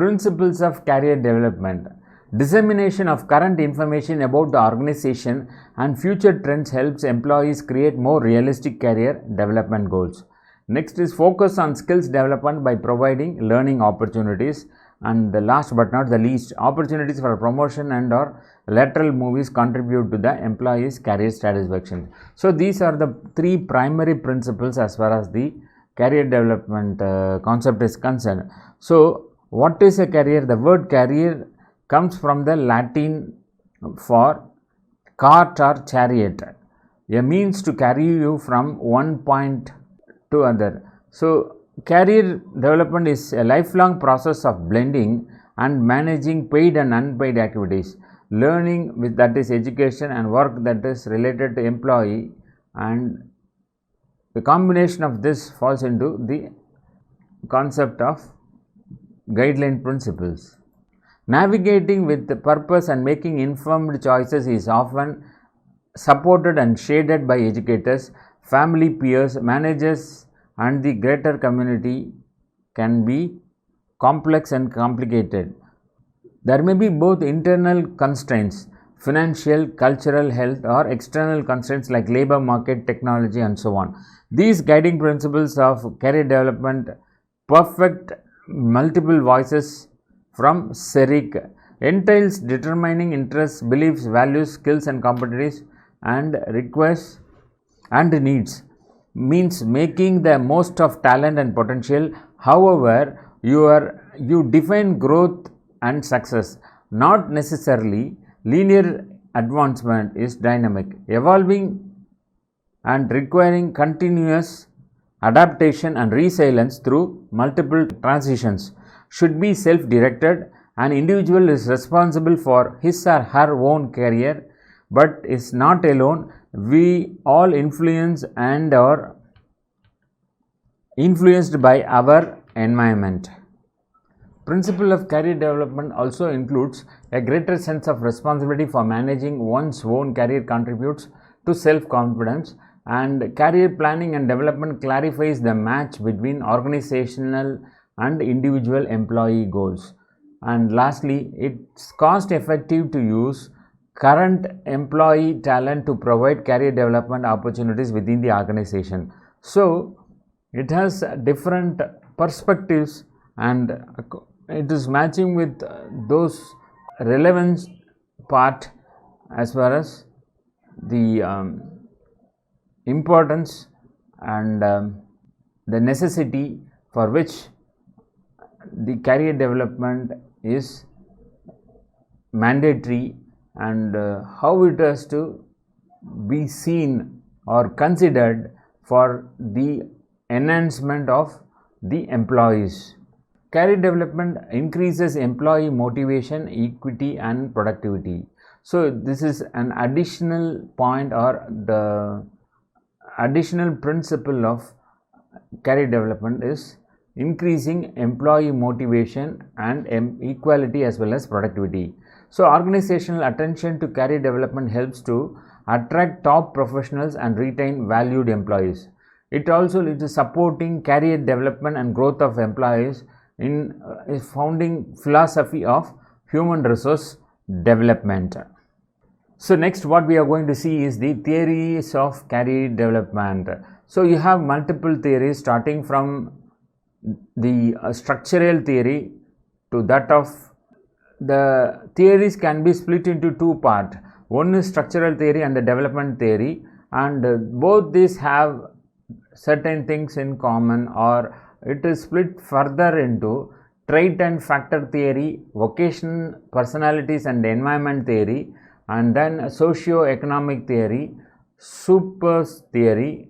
Principles of career development. Dissemination of current information about the organization and future trends helps employees create more realistic career development goals. Next is focus on skills development by providing learning opportunities. And the last but not the least, opportunities for promotion and or lateral moves contribute to the employee's career satisfaction. So these are the three primary principles as far as the career development concept is concerned. So what is a career? The word career comes from the Latin for cart or chariot, a means to carry you from one point to other. So career development is a lifelong process of blending and managing paid and unpaid activities, learning with that is education and work that is related to employee, and the combination of this falls into the concept of guideline principles. Navigating with the purpose and making informed choices is often supported and shaded by educators, family, peers, managers, and the greater community can be complex and complicated. There may be both internal constraints, financial, cultural, health, or external constraints like labor market, technology, and so on. These guiding principles of career development perfect multiple voices from CERIC entails determining interests, beliefs, values, skills, and competencies and requests and needs, means making the most of talent and potential. However, you define growth and success, not necessarily linear. Advancement is dynamic, evolving, and requiring continuous adaptation and resilience through multiple transitions. Should be self-directed. An individual is responsible for his or her own career, but is not alone. We all influence and are influenced by our environment. Principle of career development also includes a greater sense of responsibility for managing one's own career, contributes to self-confidence, and career planning and development clarifies the match between organizational and individual employee goals. And lastly, it's cost effective to use current employee talent to provide career development opportunities within the organization. So it has different perspectives and it is matching with those relevance part as far as the importance and the necessity for which the career development is mandatory, and how it has to be seen or considered for the enhancement of the employees. Career development increases employee motivation, equity, and productivity. So this is an additional point or the additional principle of career development is increasing employee motivation and equality as well as productivity. So organizational attention to career development helps to attract top professionals and retain valued employees. It also leads to supporting career development and growth of employees in founding philosophy of human resource development. So next what we are going to see is the theories of career development. So you have multiple theories starting from the structural theory to that of the theories can be split into two parts. One is structural theory and the development theory, and both these have certain things in common, or it is split further into trait and factor theory, vocation, personalities and environment theory, and then socio-economic theory, supers theory,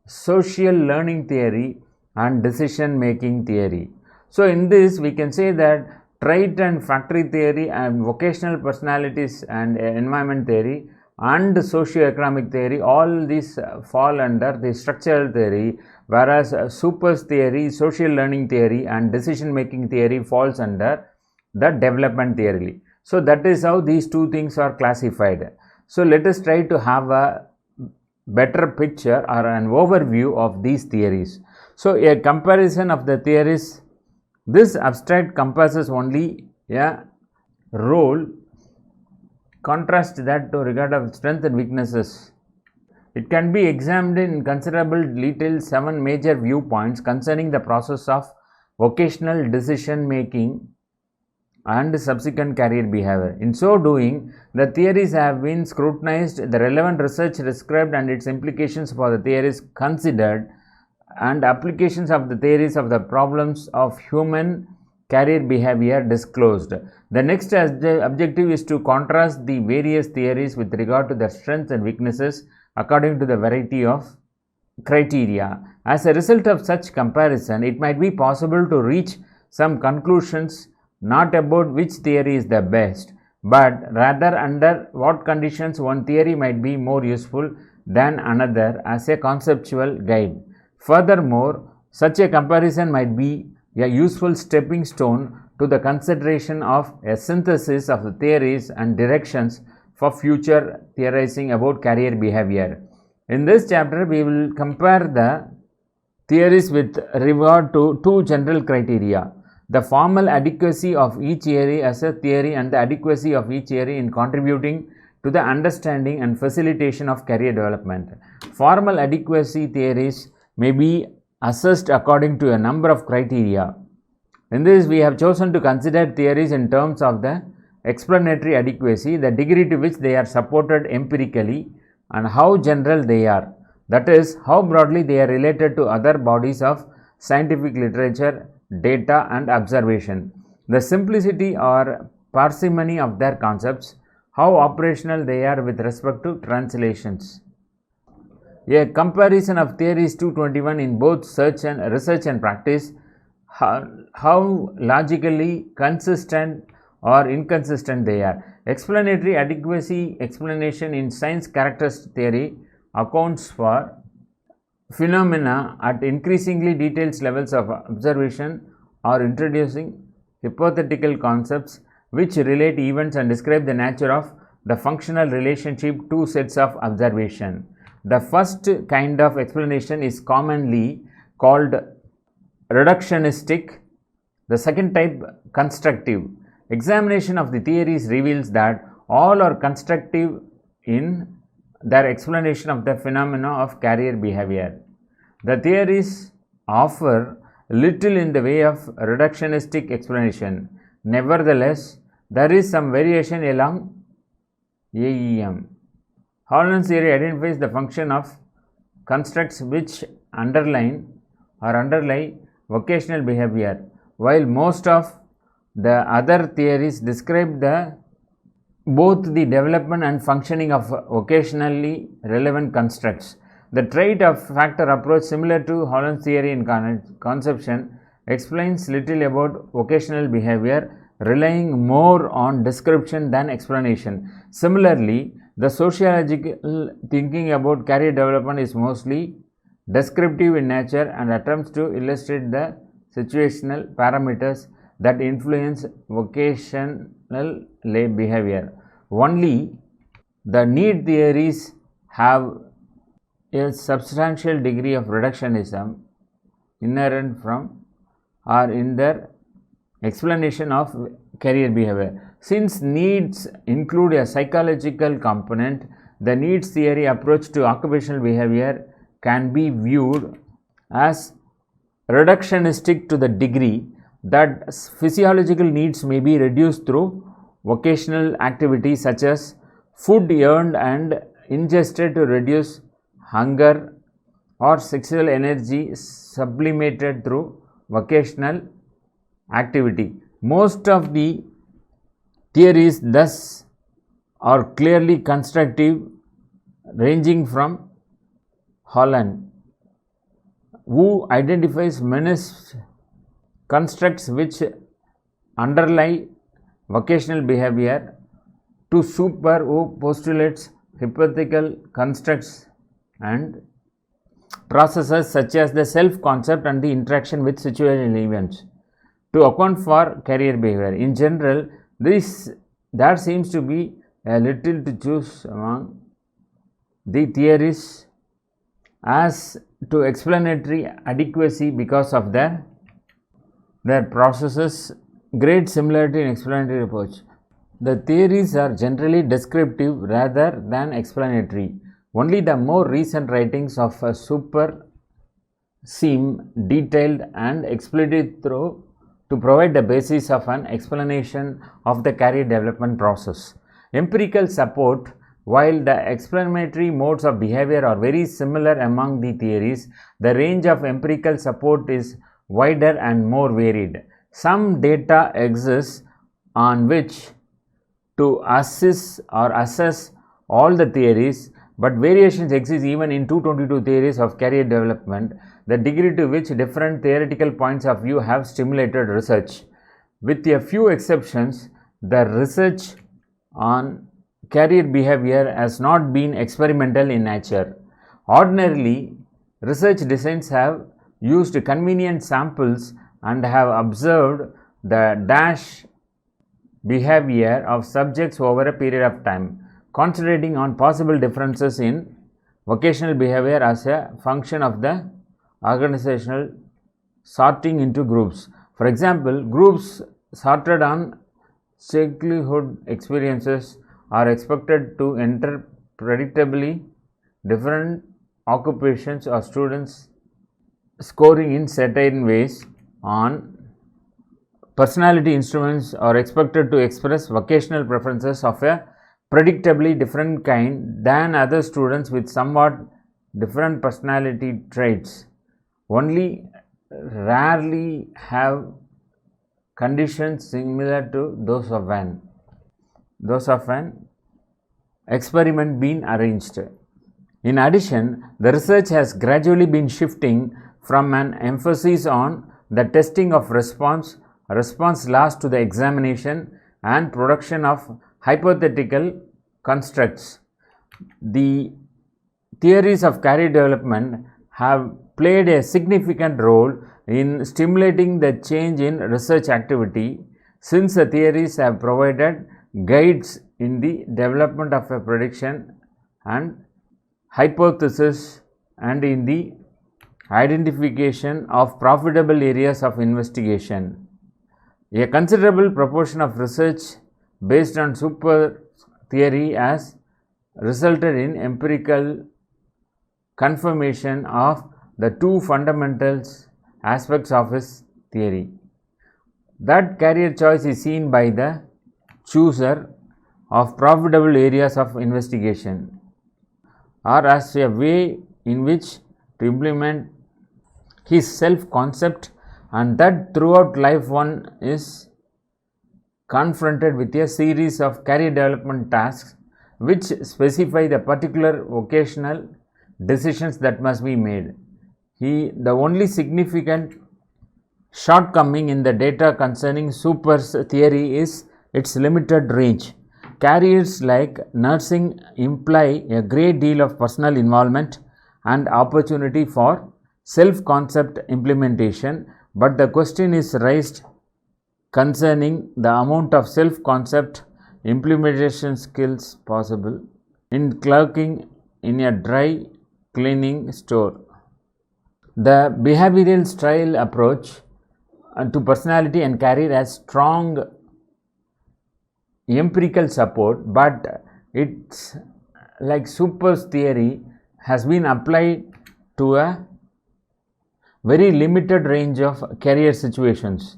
social learning theory, and decision making theory. So in this we can say that trait and factory theory and vocational personalities and environment theory and socio-economic theory, all these fall under the structural theory, whereas supers theory, social learning theory and decision making theory falls under the development theory. So that is how these two things are classified. So let us try to have a better picture or an overview of these theories. So a comparison of the theories This abstract compasses only a role, contrast that to regard of strengths and weaknesses. It can be examined in considerable detail 7 major viewpoints concerning the process of vocational decision making and subsequent career behavior. In so doing, the theories have been scrutinized, the relevant research described and its implications for the theories considered, and applications of the theories of the problems of human career behavior disclosed. The next objective is to contrast the various theories with regard to their strengths and weaknesses according to the variety of criteria. As a result of such comparison, it might be possible to reach some conclusions not about which theory is the best, but rather under what conditions one theory might be more useful than another as a conceptual guide. Furthermore, such a comparison might be a useful stepping stone to the consideration of a synthesis of the theories and directions for future theorizing about career behavior. In this chapter, we will compare the theories with regard to 2 general criteria: the formal adequacy of each theory as a theory and the adequacy of each theory in contributing to the understanding and facilitation of career development. Formal adequacy theories may be assessed according to a number of criteria. In this, we have chosen to consider theories in terms of the explanatory adequacy, the degree to which they are supported empirically, and how general they are, that is, how broadly they are related to other bodies of scientific literature, data and observation, the simplicity or parsimony of their concepts, how operational they are with respect to translations. A comparison of theories 221 in both research and practice, how logically consistent or inconsistent they are. Explanatory adequacy explanation in science characteristic theory accounts for phenomena at increasingly detailed levels of observation or introducing hypothetical concepts which relate events and describe the nature of the functional relationship to sets of observation. The first kind of explanation is commonly called reductionistic, the second type constructive. Examination of the theories reveals that all are constructive in their explanation of the phenomena of career behavior. The theories offer little in the way of reductionistic explanation. Nevertheless, there is some variation along AEM. Holland's theory identifies the function of constructs which underlie vocational behavior, while most of the other theories describe both the development and functioning of vocationally relevant constructs. The trait of factor approach, similar to Holland's theory in conception, explains little about vocational behavior, relying more on description than explanation. Similarly, the sociological thinking about career development is mostly descriptive in nature and attempts to illustrate the situational parameters that influence vocational behavior. Only the need theories have a substantial degree of reductionism inherent from or in their explanation of career behavior. Since needs include a psychological component, the needs theory approach to occupational behavior can be viewed as reductionistic to the degree that physiological needs may be reduced through vocational activities such as food earned and ingested to reduce hunger or sexual energy sublimated through vocational activity. Most of the theories thus are clearly constructive, ranging from Holland, who identifies many constructs which underlie vocational behavior, to Super, who postulates hypothetical constructs and processes such as the self concept and the interaction with situational events to account for career behavior. In general, there seems to be a little to choose among the theories as to explanatory adequacy because of their Their processes great similarity in explanatory approach. The theories are generally descriptive rather than explanatory. Only the more recent writings of Super seem detailed and explicit through to provide the basis of an explanation of the career development process. Empirical support. While the explanatory modes of behavior are very similar among the theories, the range of empirical support is wider and more varied. Some data exists on which to assess all the theories, but variations exist even in 222 theories of career development, the degree to which different theoretical points of view have stimulated research. With a few exceptions, the research on career behavior has not been experimental in nature. Ordinarily, research designs have used convenient samples and have observed the dash behavior of subjects over a period of time, concentrating on possible differences in vocational behavior as a function of the organizational sorting into groups. For example, groups sorted on childhood experiences are expected to enter predictably different occupations or students scoring in certain ways on personality instruments are expected to express vocational preferences of a predictably different kind than other students with somewhat different personality traits. Only rarely have conditions similar to those of an experiment been arranged. In addition, the research has gradually been shifting from an emphasis on the testing of response last to the examination and production of hypothetical constructs. The theories of career development have played a significant role in stimulating the change in research activity, since the theories have provided guides in the development of a prediction and hypothesis and in the identification of profitable areas of investigation. A considerable proportion of research based on super theory has resulted in empirical confirmation of the two fundamental aspects of his theory. That career choice is seen by the chooser of profitable areas of investigation, or as a way in which to implement his self-concept, and that throughout life one is confronted with a series of career development tasks which specify the particular vocational decisions that must be made. The only significant shortcoming in the data concerning Super's theory is its limited range. Careers like nursing imply a great deal of personal involvement and opportunity for self-concept implementation, but the question is raised concerning the amount of self-concept implementation skills possible in clerking in a dry cleaning store. The behavioral style approach to personality and career has strong empirical support, but it's like Super's theory has been applied to a very limited range of career situations.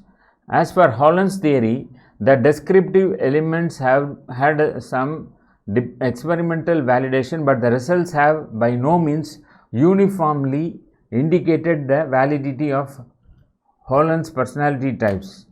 As for Holland's theory, the descriptive elements have had some experimental validation, but the results have by no means uniformly indicated the validity of Holland's personality types.